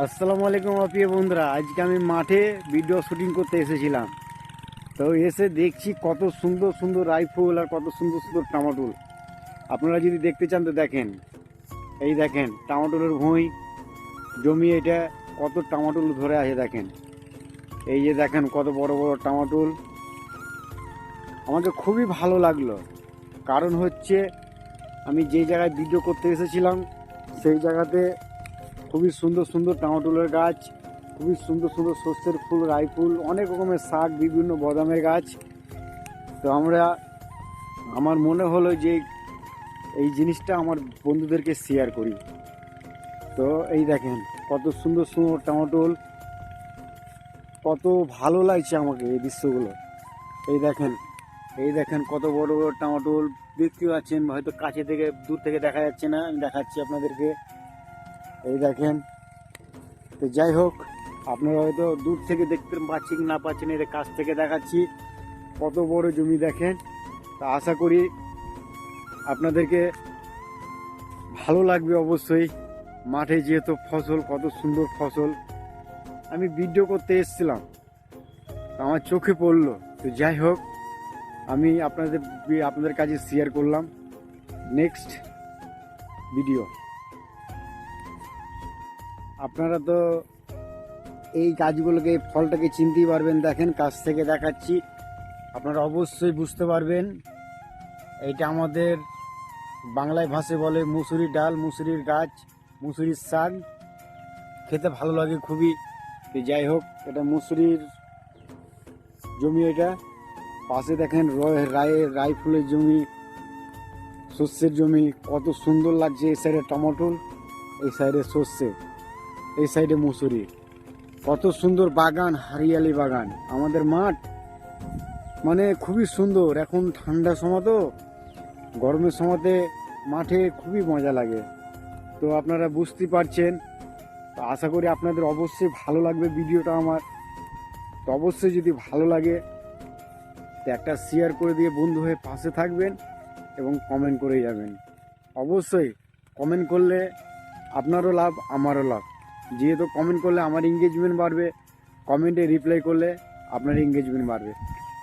আসসালামু আলাইকুম প্রিয় বন্ধুরা, আজকে আমি মাঠে ভিডিও শুটিং করতে এসেছিলাম। তো এসে দেখছি কত সুন্দর সুন্দর রাইফেল আর কত সুন্দর সুন্দর টামাটুল। আপনারা যদি দেখতে চান তো দেখেন, এই দেখেন টামাটুলের ভুঁই জমি, এটা কত টামাটুল ধরে আছে দেখেন। এই যে দেখেন কত বড় বড় টামাটুল। আমাকে খুবই ভালো লাগলো, কারণ হচ্ছে আমি যেই জায়গায় ভিডিও করতে এসেছিলাম সেই জায়গাতে খুবই সুন্দর সুন্দর টামাটুলের গাছ, খুবই সুন্দর সুন্দর শস্যের ফুল, রাইফুল, অনেক রকমের শাক, বিভিন্ন বাদামের গাছ। তো আমার মনে হলো যে এই জিনিসটা আমার বন্ধুদেরকে শেয়ার করি। তো এই দেখেন কত সুন্দর সুন্দর টামাটুল, কত ভালো লাগছে আমাকে এই দৃশ্যগুলো। এই দেখেন, এই দেখেন কত বড় বড় টামাটুল দেখতে পাচ্ছেন, হয়তো কাছে থেকে দূর থেকে দেখা যাচ্ছে না, আমি দেখাচ্ছি আপনাদেরকে। এই দেখেন। তো যাই হোক, আপনারা হয়তো দূর থেকে দেখতে পাচ্ছেন কি না পাচ্ছেন, এর কাছ থেকে দেখাচ্ছি কত বড় জমি দেখেন। তা আশা করি আপনাদেরকে ভালো লাগবে অবশ্যই। মাঠে যেহেতু ফসল, কত সুন্দর ফসল, আমি ভিডিও করতে এসেছিলাম, আমার চোখে পড়লো। তো যাই হোক, আমি আপনাদের কাছে শেয়ার করলাম নেক্সট ভিডিও। আপনারা তো এই গাছগুলোকে, ফলটাকে চিনতেই পারবেন, দেখেন কাছ থেকে দেখাচ্ছি, আপনারা অবশ্যই বুঝতে পারবেন। এইটা আমাদের বাংলায় ভাষায় বলে মুসুরির ডাল, মুসুরির গাছ, মুসুরির শাক, খেতে ভালো লাগে খুবই। তো যাই হোক, এটা মুসুরির জমি, এটা পাশে দেখেন রাইফুলের জমি, শস্যের জমি, কত সুন্দর লাগছে। এই সাইডে টমেটোল, এই সাইডে শস্যে, এই সাইডে মুসুরি, কত সুন্দর বাগান, হারিয়ালি বাগান। আমাদের মাঠ মানে খুবই সুন্দর। এখন ঠান্ডার সময়, তো গরমের সময়তে মাঠে খুবই মজা লাগে। তো আপনারা বুঝতেই পারছেন। তো আশা করি আপনাদের অবশ্যই ভালো লাগবে ভিডিওটা আমার। তো অবশ্যই যদি ভালো লাগে তো একটা শেয়ার করে দিয়ে বন্ধু হয়ে পাশে থাকবেন এবং কমেন্ট করে যাবেন। অবশ্যই কমেন্ট করলে আপনারও লাভ, আমারও লাভ। যেহেতু কমেন্ট করলে আমার এঙ্গেজমেন্ট বাড়বে, কমেন্টে রিপ্লাই করলে আপনার এঙ্গেজমেন্ট বাড়বে।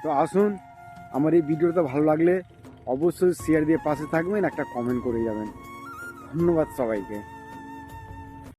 তো আসুন, আমার এই ভিডিওটা ভালো লাগলে অবশ্যই শেয়ার দিয়ে পাশে থাকবেন, একটা কমেন্ট করে যাবেন। ধন্যবাদ সবাইকে।